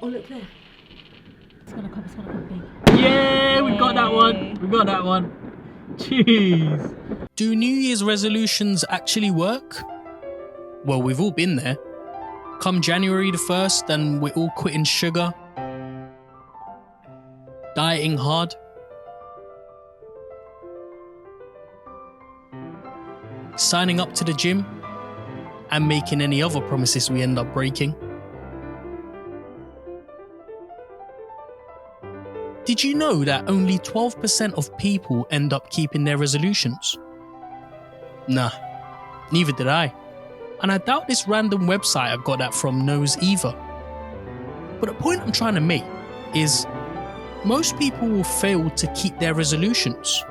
Oh, look there. It's gonna come big. Yeah, we got that one. Jeez. Do New Year's resolutions actually work? Well, we've all been there. Come January the 1st and we're all quitting sugar, dieting hard, signing up to the gym, and making any other promises we end up breaking. Did you know that only 12% of people end up keeping their resolutions? Nah, neither did I. And I doubt this random website I got that from knows either. But the point I'm trying to make is most people will fail to keep their resolutions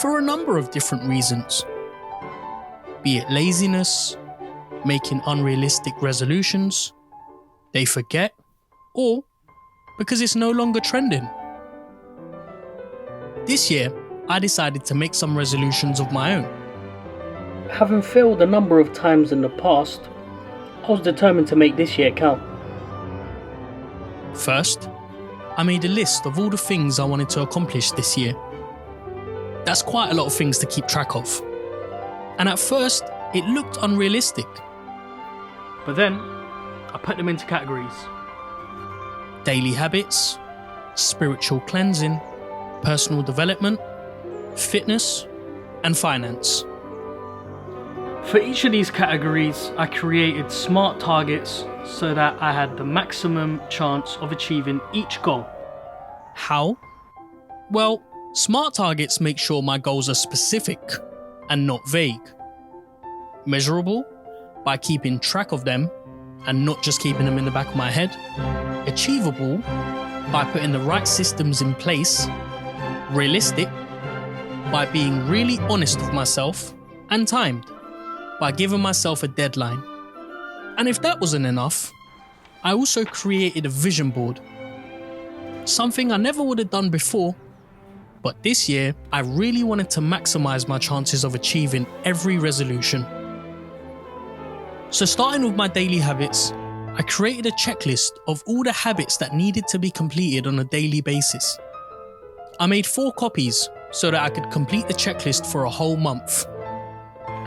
for a number of different reasons. Be it laziness, making unrealistic resolutions, they forget, or because it's no longer trending. This year, I decided to make some resolutions of my own. Having failed a number of times in the past, I was determined to make this year count. First, I made a list of all the things I wanted to accomplish this year. That's quite a lot of things to keep track of. And at first, it looked unrealistic. But then, I put them into categories. Daily habits, spiritual cleansing, personal development, fitness, and finance. For each of these categories, I created smart targets so that I had the maximum chance of achieving each goal. How? Well, smart targets make sure my goals are specific and not vague. Measurable by keeping track of them and not just keeping them in the back of my head. Achievable by putting the right systems in place. Realistic by being really honest with myself. And timed by giving myself a deadline. And if that wasn't enough, I also created a vision board. Something I never would have done before, but this year I really wanted to maximize my chances of achieving every resolution. So starting with my daily habits, I created a checklist of all the habits that needed to be completed on a daily basis. I made 4 copies so that I could complete the checklist for a whole month.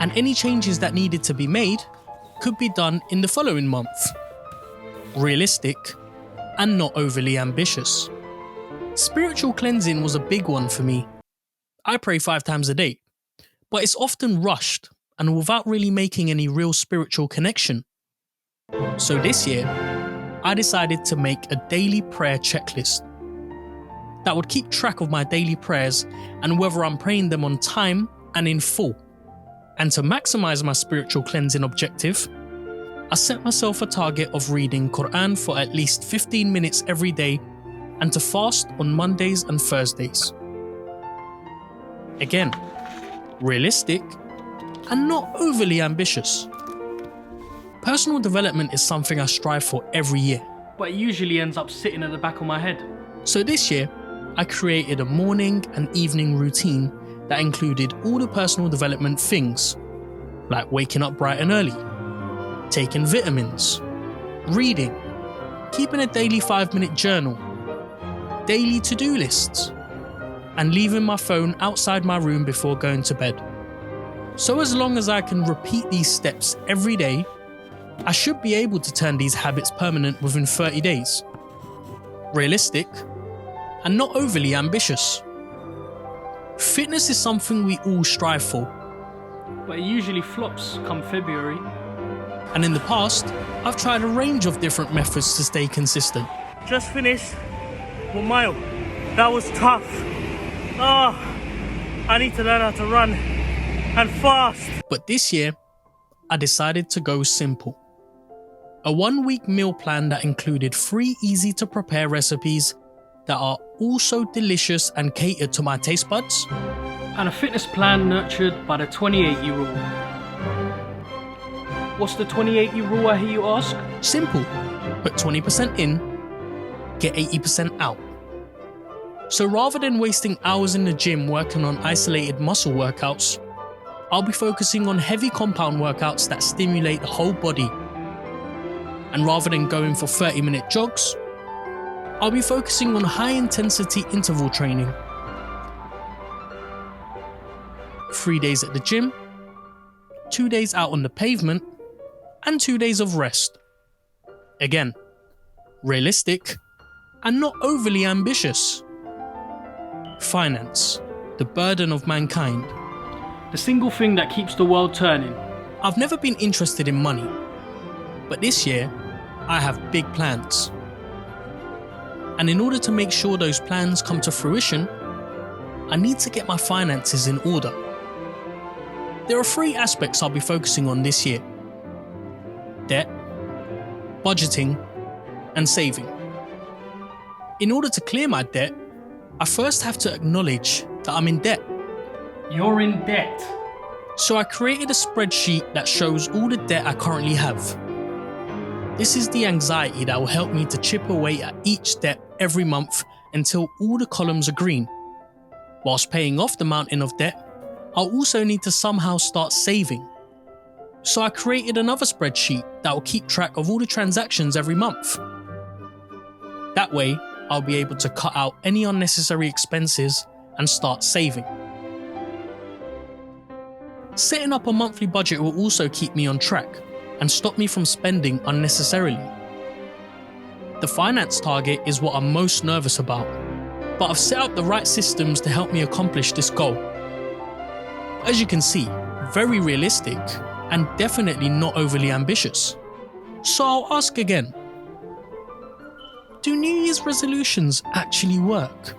And any changes that needed to be made could be done in the following month. Realistic and not overly ambitious. Spiritual cleansing was a big one for me. I pray 5 times a day, but it's often rushed and without really making any real spiritual connection. So this year, I decided to make a daily prayer checklist that would keep track of my daily prayers and whether I'm praying them on time and in full. And to maximize my spiritual cleansing objective, I set myself a target of reading Quran for at least 15 minutes every day and to fast on Mondays and Thursdays. Again, realistic and not overly ambitious. Personal development is something I strive for every year. But it usually ends up sitting at the back of my head. So this year, I created a morning and evening routine that included all the personal development things, like waking up bright and early, taking vitamins, reading, keeping a daily 5-minute journal, daily to-do lists, and leaving my phone outside my room before going to bed. So as long as I can repeat these steps every day, I should be able to turn these habits permanent within 30 days. Realistic and not overly ambitious. Fitness is something we all strive for. But it usually flops come February. And in the past, I've tried a range of different methods to stay consistent. Just finished 1 mile. That was tough. I need to learn how to run and fast. But this year, I decided to go simple. A 1-week meal plan that included 3 easy-to-prepare recipes that are also delicious and catered to my taste buds. And a fitness plan nurtured by the 28-year rule. What's the 28-year rule, I hear you ask? Simple. Put 20% in, get 80% out. So rather than wasting hours in the gym working on isolated muscle workouts, I'll be focusing on heavy compound workouts that stimulate the whole body. and rather than going for 30-minute jogs, I'll be focusing on high-intensity interval training. 3 days at the gym, 2 days out on the pavement, and 2 days of rest. Again, realistic and not overly ambitious. Finance, the burden of mankind. The single thing that keeps the world turning. I've never been interested in money, but this year, I have big plans. And in order to make sure those plans come to fruition, I need to get my finances in order. There are 3 aspects I'll be focusing on this year: debt, budgeting, and saving. In order to clear my debt, I first have to acknowledge that I'm in debt. You're in debt. So I created a spreadsheet that shows all the debt I currently have. This is the anxiety that will help me to chip away at each debt every month until all the columns are green. Whilst paying off the mountain of debt, I'll also need to somehow start saving. So I created another spreadsheet that will keep track of all the transactions every month. That way, I'll be able to cut out any unnecessary expenses and start saving. Setting up a monthly budget will also keep me on track and stop me from spending unnecessarily. The finance target is what I'm most nervous about, but I've set up the right systems to help me accomplish this goal. As you can see, very realistic and definitely not overly ambitious. So I'll ask again, do New Year's resolutions actually work?